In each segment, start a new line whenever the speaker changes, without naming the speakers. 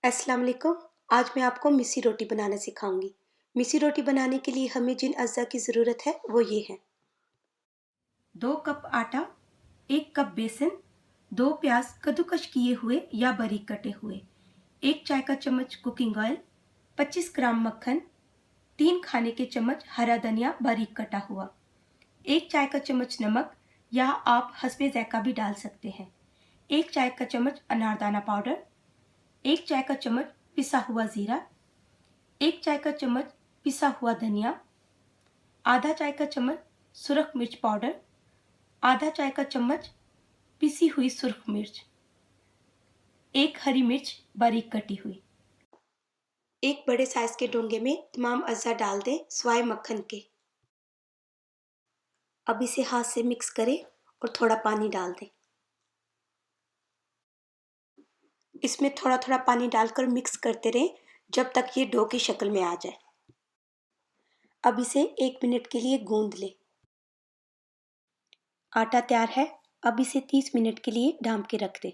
अस्सलाम वालेकुम। आज मैं आपको मिस्सी रोटी बनाना सिखाऊंगी। मिस्सी रोटी बनाने के लिए हमें जिन अज्जा की ज़रूरत है वो ये हैं। 2 कप आटा, 1 कप बेसन, 2 प्याज कद्दूकस किए हुए या बारीक कटे हुए, 1 चाय का चम्मच कुकिंग ऑयल, 25 ग्राम मक्खन, 3 खाने के चम्मच हरा धनिया बारीक कटा हुआ, 1 चाय का चम्मच नमक या आप हस्बे ज़ायक़ा भी डाल सकते हैं, 1 चाय का चम्मच अनारदाना पाउडर, 1 चाय का चम्मच पिसा हुआ ज़ीरा, 1 चाय का चम्मच पिसा हुआ धनिया, आधा चाय का चम्मच सुरख मिर्च पाउडर, आधा चाय का चम्मच पिसी हुई सुरख मिर्च, 1 हरी मिर्च बारीक कटी हुई। एक बड़े साइज के डोंगे में तमाम अज्जा डाल दें सिवाय मक्खन के। अब इसे हाथ से मिक्स करें और थोड़ा पानी डाल दें। इसमें थोड़ा थोड़ा पानी डालकर मिक्स करते रहें जब तक ये डो की शक्ल में आ जाए। अब इसे 1 मिनट के लिए गूंद लें। आटा तैयार है। अब इसे 30 मिनट के लिए ढांप के रख दें।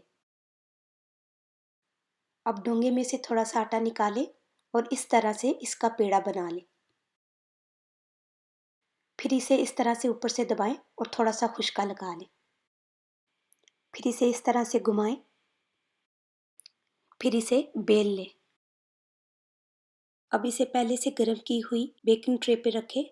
अब डोंगे में से थोड़ा सा आटा निकालें और इस तरह से इसका पेड़ा बना लें। फिर इसे इस तरह से ऊपर से दबाएं और थोड़ा सा खुशका लगा लें। फिर इसे इस तरह से घुमाएं। फिर इसे बेल लें। अब इसे पहले से गर्म की हुई बेकिंग ट्रे पे रखें।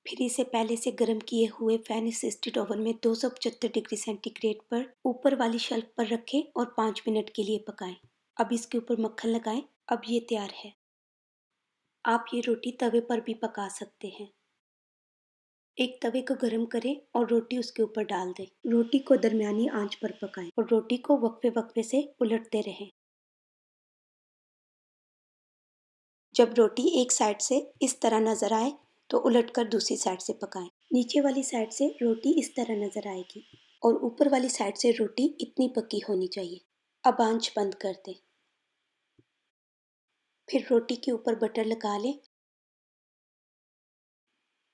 फिर इसे पहले से गर्म किए हुए फैन असिस्टेड ओवन में 275 डिग्री सेंटीग्रेड पर ऊपर वाली शेल्फ पर रखें और 5 मिनट के लिए पकाएं। अब इसके ऊपर मक्खन लगाएं। अब ये तैयार है। आप ये रोटी तवे पर भी पका सकते हैं। एक तवे को गर्म करें और रोटी उसके ऊपर डाल दें। रोटी को दरमियानी आंच पर पकाएं और रोटी को वक्फे वक्फे से उलटते रहें। जब रोटी एक साइड से इस तरह नजर आए तो उलटकर दूसरी साइड से पकाएं। नीचे वाली साइड से रोटी इस तरह नजर आएगी और ऊपर वाली साइड से रोटी इतनी पकी होनी चाहिए। अब आंच बंद कर दें। फिर रोटी के ऊपर बटर लगा लें।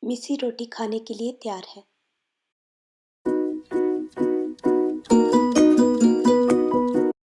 मिस्सी रोटी खाने के लिए तैयार है।